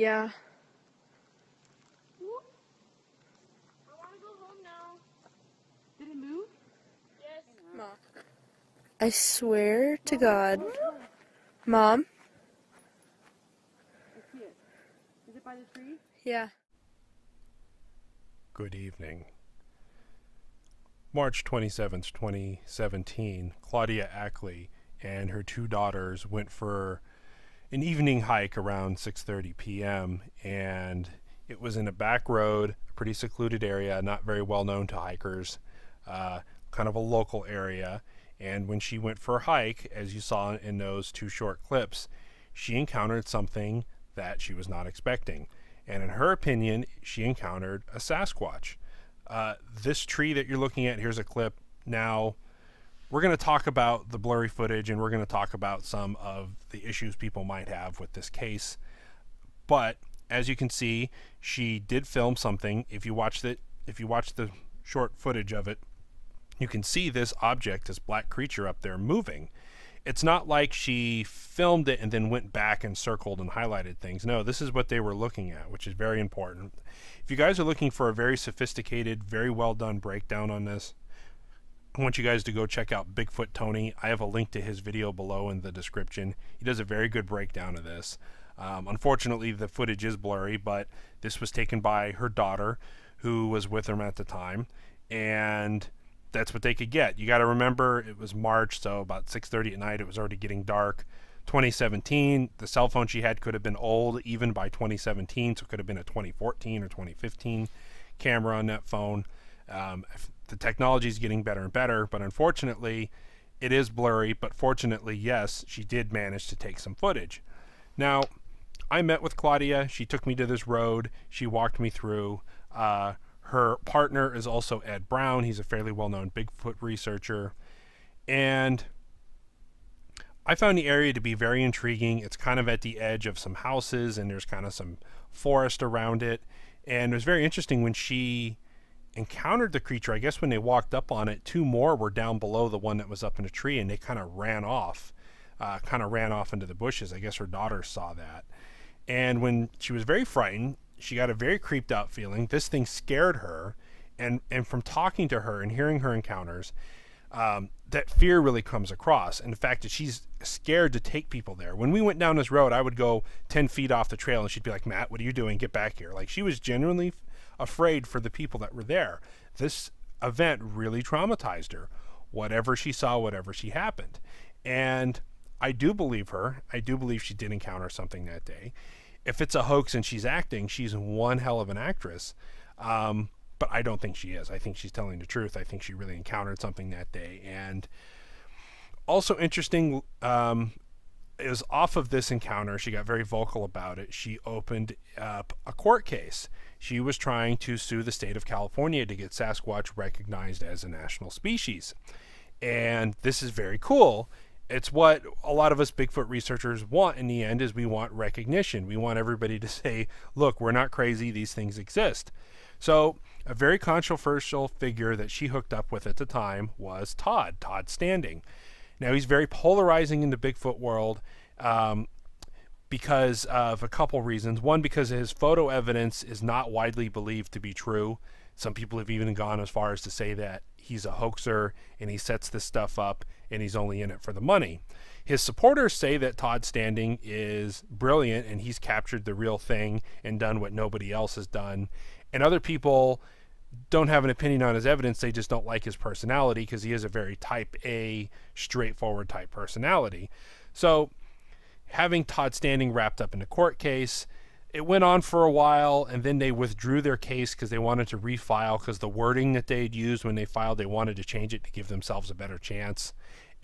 Yeah. I want to go home now. Did it move? Yes. Mom. I swear to God. Mom? I see it. Is it by the tree? Yeah. Good evening. March 27th, 2017, Claudia Ackley and her two daughters went for an evening hike around 6:30 p.m. and it was in a back road, a pretty secluded area, not very well known to hikers, kind of a local area. And when she went for a hike, as you saw in those two short clips, she encountered something that she was not expecting. And in her opinion, she encountered a Sasquatch. This tree that you're looking at, here's a clip. Now, we're going to talk about the blurry footage and we're going to talk about some of the issues people might have with this case. But as you can see, she did film something. If you watch the short footage of it, you can see this object, this black creature up there moving. It's not like she filmed it and then went back and circled and highlighted things. No, this is what they were looking at, which is very important. If you guys are looking for a very sophisticated, very well done breakdown on this, I want you guys to go check out Bigfoot Tony. I have a link to his video below in the description. He does a very good breakdown of this. Unfortunately, the footage is blurry, but this was taken by her daughter, who was with him at the time, and that's what they could get. You got to remember, it was March, so about 6:30 at night, it was already getting dark. 2017, the cell phone she had could have been old even by 2017, so it could have been a 2014 or 2015 camera on that phone. The technology is getting better and better, but unfortunately, it is blurry. But fortunately, yes, she did manage to take some footage. Now, I met with Claudia. She took me to this road. She walked me through. Her partner is also Ed Brown. He's a fairly well-known Bigfoot researcher. And I found the area to be very intriguing. It's kind of at the edge of some houses, and there's kind of some forest around it. And it was very interesting when she encountered the creature. I guess when they walked up on it, two more were down below the one that was up in a tree, and they kind of ran off into the bushes. I guess her daughter saw that. And when she was very frightened, she got a very creeped out feeling. This thing scared her. And from talking to her and hearing her encounters, that fear really comes across. And the fact that she's scared to take people there. When we went down this road, I would go 10 feet off the trail and she'd be like, Matt, what are you doing? Get back here. Like, she was genuinely afraid for the people that were there. This event really traumatized her. Whatever she saw, whatever she happened. And I do believe her. I do believe she did encounter something that day. If it's a hoax and she's acting, she's one hell of an actress. But I don't think she is. I think she's telling the truth. I think she really encountered something that day. And also interesting, it was off of this encounter, she got very vocal about it. She opened up a court case. She was trying to sue the state of California to get Sasquatch recognized as a national species. And this is very cool. It's what a lot of us Bigfoot researchers want in the end, is we want recognition. We want everybody to say, look, we're not crazy, these things exist. So a very controversial figure that she hooked up with at the time was Todd Standing. Now, he's very polarizing in the Bigfoot world because of a couple reasons. One, because his photo evidence is not widely believed to be true. Some people have even gone as far as to say that he's a hoaxer and he sets this stuff up and he's only in it for the money. His supporters say that Todd Standing is brilliant and he's captured the real thing and done what nobody else has done. And other people don't have an opinion on his evidence. They just don't like his personality because he is a very type A, straightforward type personality. So having Todd Standing wrapped up in a court case, it went on for a while, and then they withdrew their case because they wanted to refile, because the wording that they'd used when they filed, they wanted to change it to give themselves a better chance.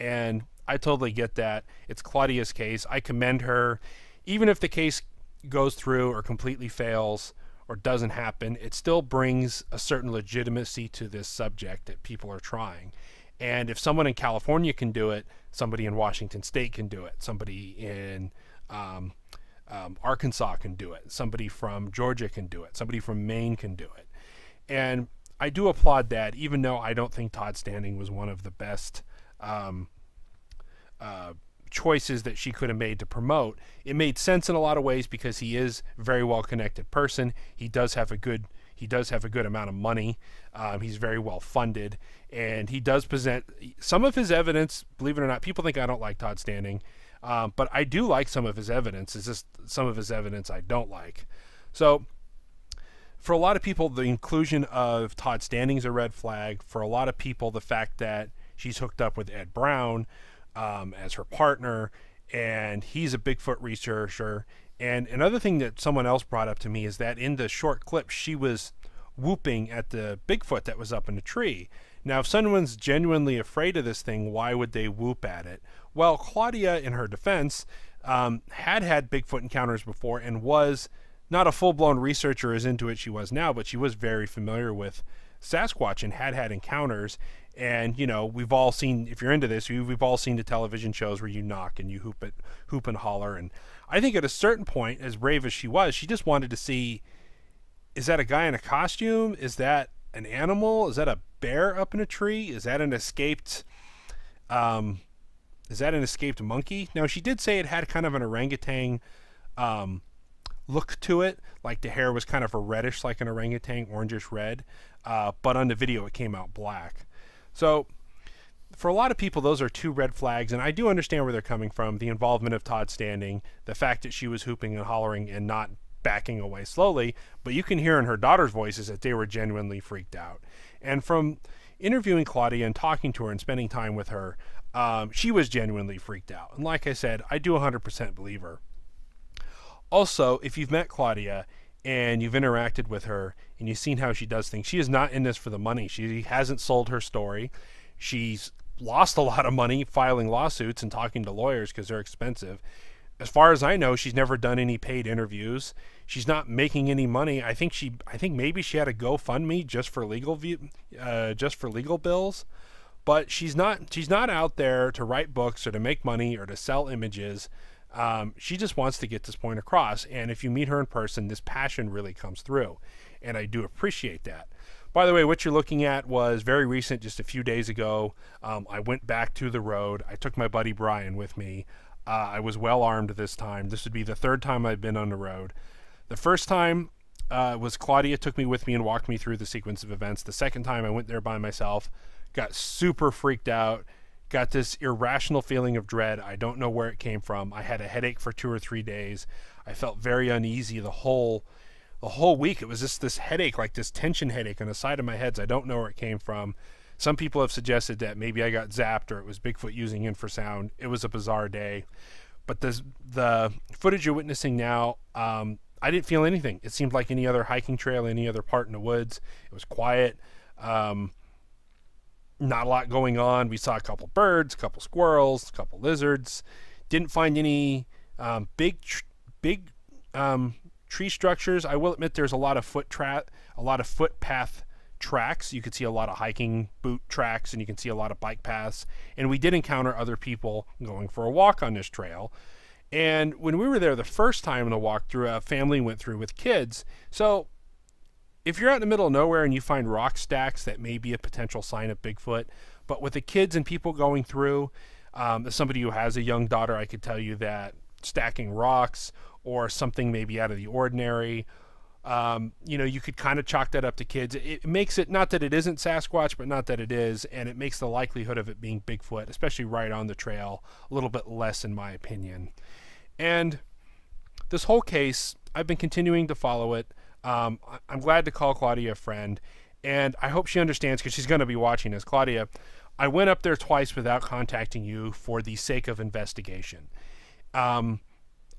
And I totally get that. It's Claudia's case. I commend her. Even if the case goes through or completely fails or doesn't happen, it still brings a certain legitimacy to this subject that people are trying. And if someone in California can do it, somebody in Washington State can do it. Somebody in Arkansas can do it. Somebody from Georgia can do it. Somebody from Maine can do it. And I do applaud that, even though I don't think Todd Standing was one of the best choices that she could have made to promote. It made sense in a lot of ways because he is a very well connected person. He does have a good amount of money. He's very well funded, and he does present some of his evidence. Believe it or not, people think I don't like Todd Standing, but I do like some of his evidence. It's just some of his evidence I don't like. So for a lot of people, the inclusion of Todd Standing is a red flag. For a lot of people, the fact that she's hooked up with Ed Brown as her partner, and he's a Bigfoot researcher. And another thing that someone else brought up to me is that in the short clip, she was whooping at the Bigfoot that was up in the tree. Now, if someone's genuinely afraid of this thing, why would they whoop at it? Well, Claudia, in her defense, had Bigfoot encounters before and was not a full-blown researcher as into it she was now, but she was very familiar with Sasquatch and had encounters. And, you know, we've all seen, if you're into this, we've all seen the television shows where you knock and you hoop and holler. And I think at a certain point, as brave as she was, she just wanted to see, is that a guy in a costume? Is that an animal? Is that a bear up in a tree? Is that an escaped monkey? Now, she did say it had kind of an orangutan look to it, like the hair was kind of a reddish, like an orangutan, orangish red, but on the video it came out black. So for a lot of people, those are two red flags, and I do understand where they're coming from. The involvement of Todd Standing, the fact that she was hooping and hollering and not backing away slowly, but you can hear in her daughter's voices that they were genuinely freaked out. And from interviewing Claudia and talking to her and spending time with her, she was genuinely freaked out. And like I said, I do 100% believe her. Also, if you've met Claudia and you've interacted with her and you've seen how she does things, she is not in this for the money. She hasn't sold her story. She's lost a lot of money filing lawsuits and talking to lawyers because they're expensive. As far as I know, she's never done any paid interviews. She's not making any money. I think maybe she had a GoFundMe just for legal bills, but she's not out there to write books or to make money or to sell images. She just wants to get this point across, and if you meet her in person, this passion really comes through, and I do appreciate that. By the way, what you're looking at was very recent, just a few days ago. I went back to the road. I took my buddy Brian with me. I was well armed this time. This would be the third time I've been on the road. The first time was Claudia took me with me and walked me through the sequence of events. The second time I went there by myself, got super freaked out, got this irrational feeling of dread. I don't know where it came from. I had a headache for 2 or 3 days. I felt very uneasy the whole week. It was just this headache, like this tension headache on the side of my head. I don't know where it came from. Some people have suggested that maybe I got zapped or it was Bigfoot using infrasound. It was a bizarre day. But the footage you're witnessing now, I didn't feel anything. It seemed like any other hiking trail, any other part in the woods. It was quiet. Not a lot going on. We saw a couple birds, a couple squirrels, a couple lizards. Didn't find any big tree structures. I will admit there's a lot of footpath tracks. You could see a lot of hiking boot tracks, and you can see a lot of bike paths. And we did encounter other people going for a walk on this trail. And when we were there the first time in the walkthrough, a family went through with kids. So if you're out in the middle of nowhere and you find rock stacks, that may be a potential sign of Bigfoot. But with the kids and people going through, as somebody who has a young daughter, I could tell you that stacking rocks or something maybe out of the ordinary, you could kind of chalk that up to kids. It makes it, not that it isn't Sasquatch, but not that it is, and it makes the likelihood of it being Bigfoot, especially right on the trail, a little bit less in my opinion. And this whole case, I've been continuing to follow it. I'm glad to call Claudia a friend, and I hope she understands because she's going to be watching this. Claudia, I went up there twice without contacting you for the sake of investigation.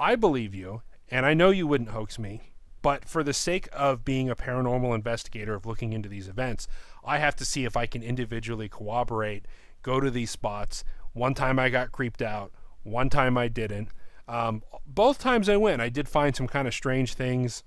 I believe you, and I know you wouldn't hoax me, but for the sake of being a paranormal investigator, of looking into these events, I have to see if I can individually corroborate, go to these spots. One time I got creeped out, one time I didn't. Both times I went, I did find some kind of strange things,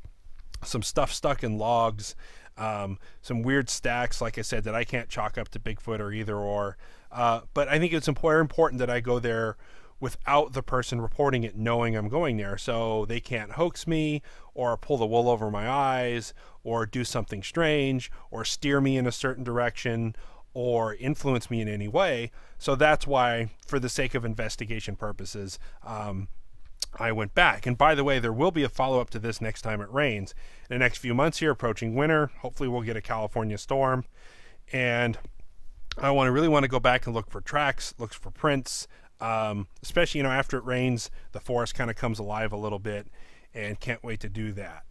some stuff stuck in logs, some weird stacks, like I said, that I can't chalk up to Bigfoot or either or. But I think it's important that I go there without the person reporting it knowing I'm going there, so they can't hoax me or pull the wool over my eyes or do something strange or steer me in a certain direction or influence me in any way. So that's why, for the sake of investigation purposes, I went back. And by the way, there will be a follow-up to this next time it rains. In the next few months here, approaching winter, hopefully we'll get a California storm. And I really want to go back and look for tracks, look for prints, especially, after it rains, the forest kind of comes alive a little bit, and can't wait to do that.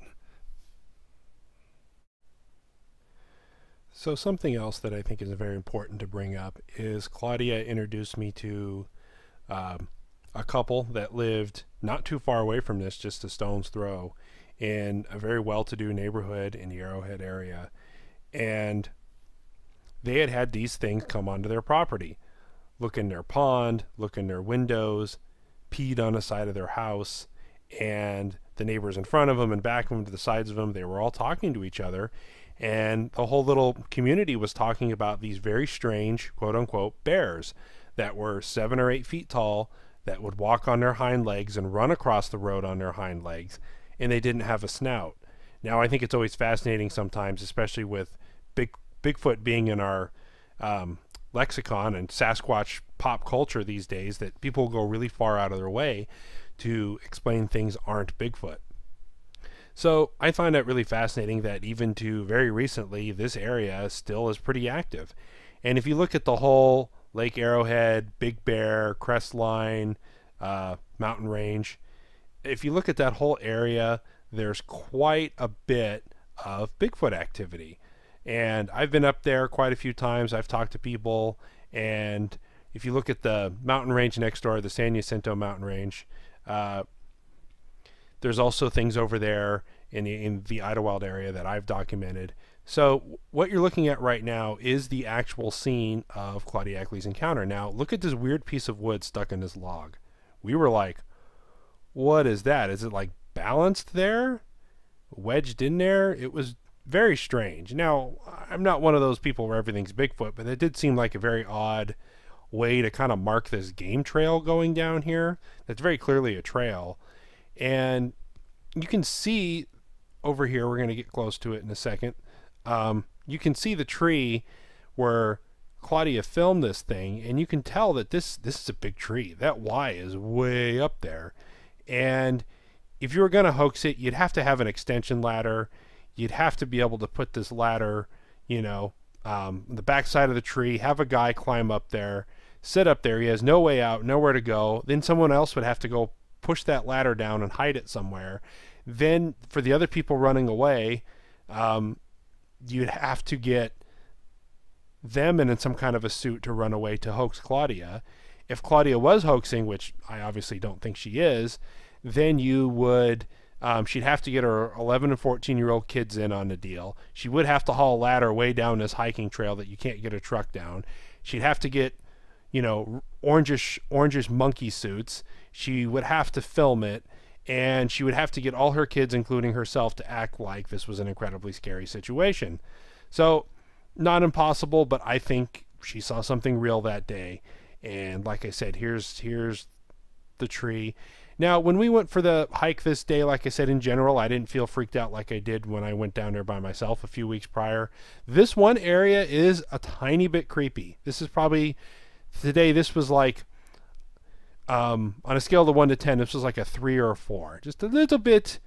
So something else that I think is very important to bring up is Claudia introduced me to a couple that lived not too far away from this, just a stone's throw, in a very well-to-do neighborhood in the Arrowhead area. And they had these things come onto their property, look in their pond, look in their windows, peed on the side of their house, and the neighbors in front of them and back of them, to the sides of them, they were all talking to each other. And the whole little community was talking about these very strange, quote-unquote, bears that were 7 or 8 feet tall, that would walk on their hind legs and run across the road on their hind legs, and they didn't have a snout. Now, I think it's always fascinating sometimes, especially with Bigfoot being in our lexicon and Sasquatch pop culture these days, that people go really far out of their way to explain things aren't Bigfoot. So I find that really fascinating that even to very recently, this area still is pretty active. And if you look at the whole Lake Arrowhead, Big Bear, Crestline, mountain range, if you look at that whole area, there's quite a bit of Bigfoot activity. And I've been up there quite a few times. I've talked to people, and if you look at the mountain range next door, the San Jacinto mountain range, there's also things over there in the Idlewild area that I've documented. So what you're looking at right now is the actual scene of Claudia Ackley's encounter. Now, look at this weird piece of wood stuck in this log. We were like, what is that? Is it like balanced there? Wedged in there? It was very strange. Now, I'm not one of those people where everything's Bigfoot, but it did seem like a very odd way to kind of mark this game trail going down here. That's very clearly a trail. And you can see over here, we're going to get close to it in a second, you can see the tree where Claudia filmed this thing, and you can tell that this is a big tree. That Y is way up there. And if you were going to hoax it, you'd have to have an extension ladder. You'd have to be able to put this ladder, the backside of the tree, have a guy climb up there, sit up there. He has no way out, nowhere to go. Then someone else would have to go push that ladder down and hide it somewhere. Then for the other people running away, you'd have to get them in some kind of a suit to run away to hoax Claudia. If Claudia was hoaxing, which I obviously don't think she is, then you would, she'd have to get her 11 and 14-year-old kids in on the deal. She would have to haul a ladder way down this hiking trail that you can't get a truck down. She'd have to get, orangish monkey suits. She would have to film it, and she would have to get all her kids, including herself, to act like this was an incredibly scary situation. So, not impossible, but I think she saw something real that day. And like I said, here's the tree. Now, when we went for the hike this day, like I said, in general, I didn't feel freaked out like I did when I went down there by myself a few weeks prior. This one area is a tiny bit creepy. This is probably, today, this was like, on a scale of 1 to 10, this was like a 3 or a 4. Just a little bit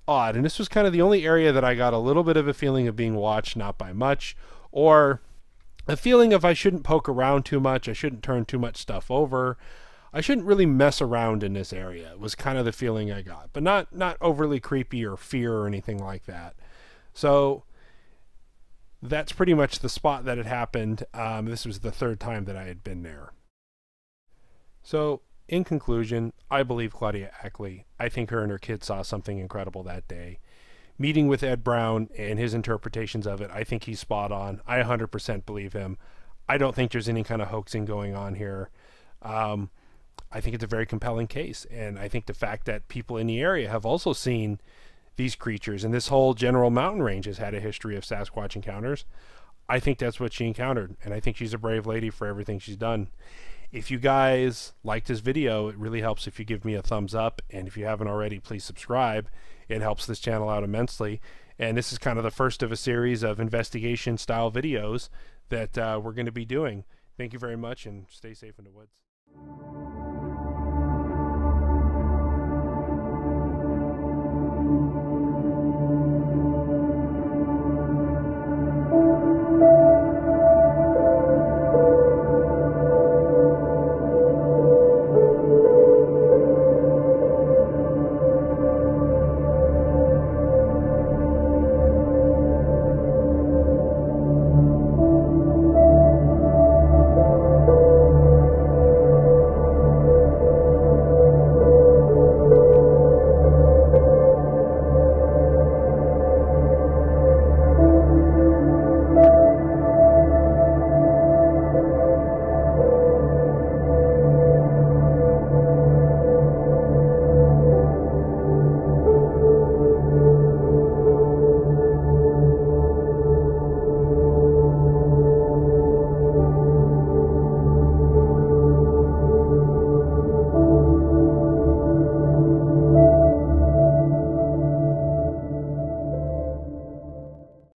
odd. And this was kind of the only area that I got a little bit of a feeling of being watched, not by much, or a feeling of I shouldn't poke around too much, I shouldn't turn too much stuff over, I shouldn't really mess around in this area. It was kind of the feeling I got, but not overly creepy or fear or anything like that. So that's pretty much the spot that it happened. This was the 3rd time that I had been there. So in conclusion, I believe Claudia Ackley. I think her and her kids saw something incredible that day. Meeting with Ed Brown and his interpretations of it, I think he's spot on. I 100% believe him. I don't think there's any kind of hoaxing going on here. I think it's a very compelling case, and I think the fact that people in the area have also seen these creatures, and this whole general mountain range has had a history of Sasquatch encounters, I think that's what she encountered, and I think she's a brave lady for everything she's done. If you guys liked this video, it really helps if you give me a thumbs up, and if you haven't already, please subscribe. It helps this channel out immensely. And this is kind of the first of a series of investigation style videos that we're going to be doing. Thank you very much, and stay safe in the woods.